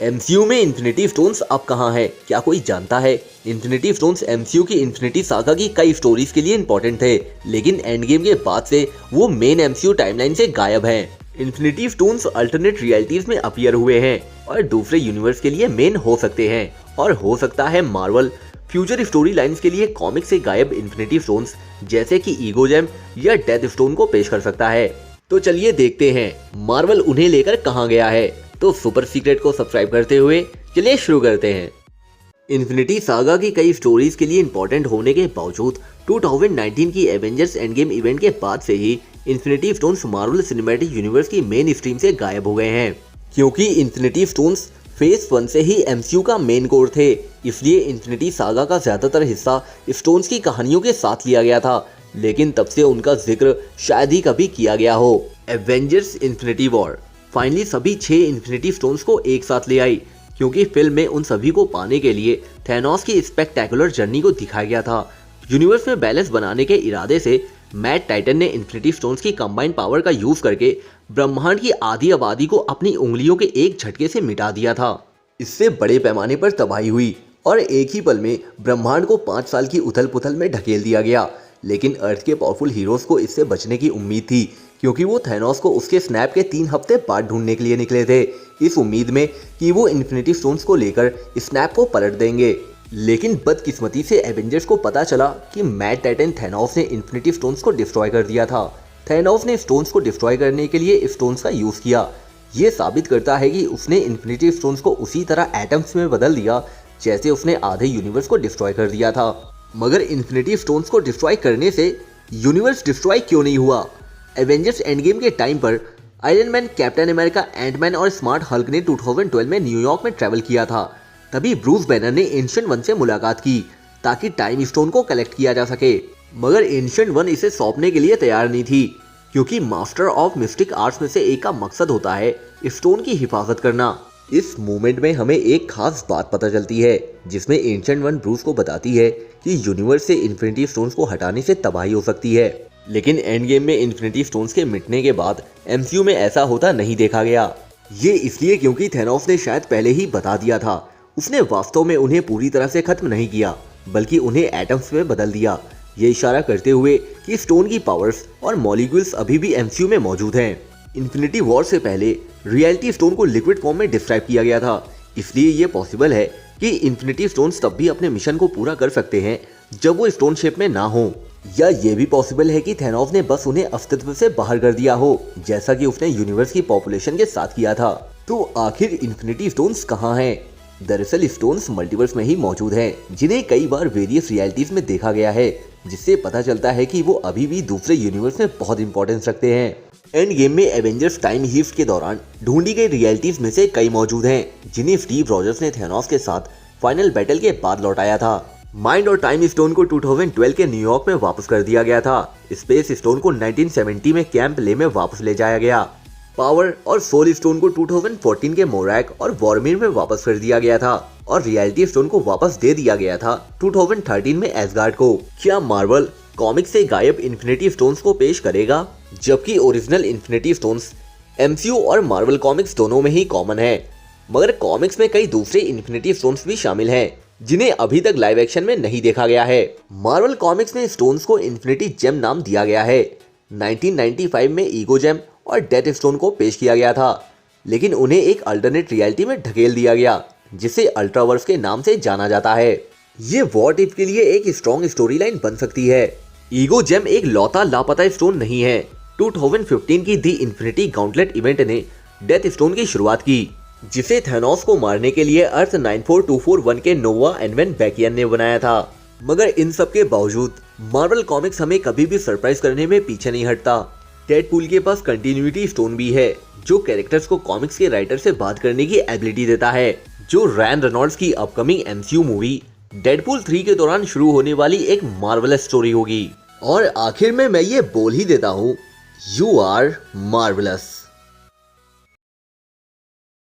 MCU में infinity stones अब कहाँ है, क्या कोई जानता है? इन्फिनिटी स्टोन्स एमसीयू की इन्फिनिटी सागा की कई स्टोरीज के लिए इंपॉर्टेंट थे, लेकिन एंड गेम के बाद से वो मेन एमसीयू टाइमलाइन से गायब हैं। इन्फिनिटी स्टोन्स अल्टरनेट रियलिटीज में अपीयर हुए हैं और दूसरे यूनिवर्स के लिए मेन हो सकते हैं, और हो सकता है मार्वल फ्यूचर स्टोरी लाइन्स के लिए कॉमिक से गायब इन्फिनिटी स्टोन्स जैसे कि ईगो जेम या डेथ स्टोन को पेश कर सकता है। तो चलिए देखते हैं मार्वल उन्हें लेकर कहाँ गया है। तो सुपर सीक्रेट को सब्सक्राइब करते हुए चलिए शुरू करते हैं। इन्फिनिटी सागा की कई स्टोरीज के लिए इंपॉर्टेंट होने के बावजूद 2019 की एवेंजर्स एंड गेम इवेंट के बाद से ही infinity stones Marvel cinematic universe की मेन स्ट्रीम से गायब हो गए हैं, क्योंकि इन्फिनिटी स्टोन्स फेज 1 से ही एमसीयू का मेन कोर थे। इसलिए इन्फिनिटी सागा का ज्यादातर हिस्सा स्टोन्स की कहानियों के साथ लिया गया था, लेकिन तब से उनका जिक्र शायद ही कभी किया गया हो। एवेंजर्स इन्फिनिटी वॉर फाइनली सभी 6 इन्फिनिटी स्टोन्स को एक साथ ले आई, क्योंकि फिल्म में उन सभी को पाने के लिए थैनोस की स्पेक्टेकुलर जर्नी को दिखाया गया था। यूनिवर्स में बैलेंस बनाने के इरादे से मैट टाइटन ने इन्फिनिटी स्टोन्स की कंबाइंड पावर का यूज करके ब्रह्मांड की आधी आबादी को अपनी उंगलियों के एक झटके से मिटा दिया था। इससे बड़े पैमाने पर तबाही हुई और एक ही पल में ब्रह्मांड को 5 साल की उथल पुथल में ढकेल दिया गया। लेकिन अर्थ के पावरफुल हीरोज को इससे बचने की उम्मीद थी, क्योंकि वो थैनोस को उसके स्नैप के 3 हफ्ते बाद ढूंढने के लिए निकले थे, इस उम्मीद में कि वो इन्फिनिटी स्टोन्स को लेकर स्नैप को पलट देंगे। लेकिन बदकिस्मती से एवेंजर्स को पता चला कि मैट टाइटन थैनोस ने इन्फिनिटी स्टोन्स को डिस्ट्रॉय कर दिया था। थैनोस ने स्टोन्स को डिस्ट्रॉय करने के लिए स्टोन्स का यूज किया। ये साबित करता है कि उसने इन्फिनिटी स्टोन्स को उसी तरह एटम्स में बदल दिया जैसे उसने आधे यूनिवर्स को डिस्ट्रॉय कर दिया था। मगर इन्फिनिटी स्टोन्स को डिस्ट्रॉय करने से यूनिवर्स डिस्ट्रॉय क्यों नहीं हुआ? एवेंजर्स एंड गेम के टाइम पर Iron Man, Captain America, Antman और स्मार्ट हल्क ने 2012 में न्यूयॉर्क में ट्रैवल किया था। तभी ब्रूस बैनर ने एंशिएंट वन से मुलाकात की ताकि टाइम स्टोन को कलेक्ट किया जा सके, मगर एंशिएंट वन इसे सौंपने के लिए तैयार नहीं थी, क्योंकि मास्टर ऑफ मिस्टिक आर्ट्स में से एक का मकसद होता है स्टोन की हिफाजत करना। इस मूवमेंट में हमें एक खास बात पता चलती है, जिसमें एंशिएंट वन ब्रूस को बताती है कि यूनिवर्स से इन्फिनिटी स्टोन्स को हटाने से तबाही हो सकती है। लेकिन एंड गेम में इन्फिनिटी स्टोन्स के मिटने के बाद एमसीयू में ऐसा होता नहीं देखा गया। ये इसलिए क्योंकि थैनोस ने शायद पहले ही बता दिया था। उसने वास्तव में उन्हें पूरी तरह से खत्म नहीं किया, बल्कि उन्हें एटम्स में बदल दिया, ये इशारा करते हुए कि स्टोन की पावर्स और मॉलिक्यूल्स अभी भी एमसीयू में मौजूद हैं। इन्फिनिटी वॉर से पहले रियलिटी स्टोन को लिक्विड फॉर्म में डिस्क्राइब किया गया था, इसलिए ये पॉसिबल है कि इन्फिनिटी स्टोन्स तब भी अपने मिशन को पूरा कर सकते हैं जब वो स्टोन शेप में ना हो, या ये भी पॉसिबल है कि थैनोस ने बस उन्हें अस्तित्व से बाहर कर दिया हो, जैसा कि उसने यूनिवर्स की पॉपुलेशन के साथ किया था। तो आखिर इन्फिनिटी स्टोन्स कहाँ हैं? दरअसल स्टोन्स मल्टीवर्स में ही मौजूद हैं, जिन्हें कई बार वेरियस रियलिटीज में देखा गया है, जिससे पता चलता है कि वो अभी भी दूसरे यूनिवर्स में बहुत इंपॉर्टेंस रखते हैं। एंड गेम में एवेंजर्स टाइम हीस्ट के दौरान ढूंढी गई रियलिटीज में से कई मौजूद हैं, जिन्हें स्टीव रॉजर्स ने थैनोस के साथ फाइनल बैटल के बाद लौटाया था। माइंड और टाइम स्टोन को 2012 के न्यूयॉर्क में वापस कर दिया गया था। स्पेस स्टोन को 1970 में कैंप ले में वापस ले जाया गया। पावर और सोल स्टोन को 2014 के मोरैक और वॉर्मिर में वापस कर दिया गया था, और रियलिटी स्टोन को वापस दे दिया गया था 2013 में एसगार्ड को। क्या मार्वल कॉमिक से गायब इन्फिनिटी स्टोन्स को पेश करेगा, जबकि ओरिजिनल इन्फिनिटी स्टोन्स एमसीयू और मार्वल कॉमिक्स दोनों में ही कॉमन है? मगर कॉमिक्स में कई दूसरे इन्फिनिटी स्टोन्स भी शामिल हैं, जिन्हें अभी तक लाइव एक्शन में नहीं देखा गया है। मार्वल कॉमिक्स में स्टोन्स को इन्फिनिटी जेम नाम दिया गया है। 1995 में ईगो जेम और डेथ स्टोन को पेश किया गया था, लेकिन उन्हें एक अल्टरनेट रियलिटी में ढकेल दिया गया, जिसे अल्ट्रावर्स के नाम से जाना जाता है। ये व्हाट इफ के लिए एक स्ट्रॉन्ग स्टोरी लाइन बन सकती है। ईगो जेम एक लौता लापता स्टोन नहीं है। 2015 की दी इन्फिनिटी गाउंटलेट इवेंट ने डेथ स्टोन की शुरुआत की, जिसे थैनोस को मारने के लिए अर्थ 94241 के नोवा एनवेन बैकियन ने बनाया था। मगर इन सब के बावजूद मार्वल कॉमिक्स हमें कभी भी सरप्राइज करने में पीछे नहीं हटता। डेडपूल के पास कंटिन्यूटी स्टोन भी है, जो कैरेक्टर्स को कॉमिक्स के राइटर से बात करने की एबिलिटी देता है, जो रैन रेनॉल्ड्स की अपकमिंग एमसीयू मूवी डेडपूल 3 के दौरान शुरू होने वाली एक मार्वलस स्टोरी होगी। और आखिर में मैं ये बोल ही देता हूँ, यू आर मार्वलस।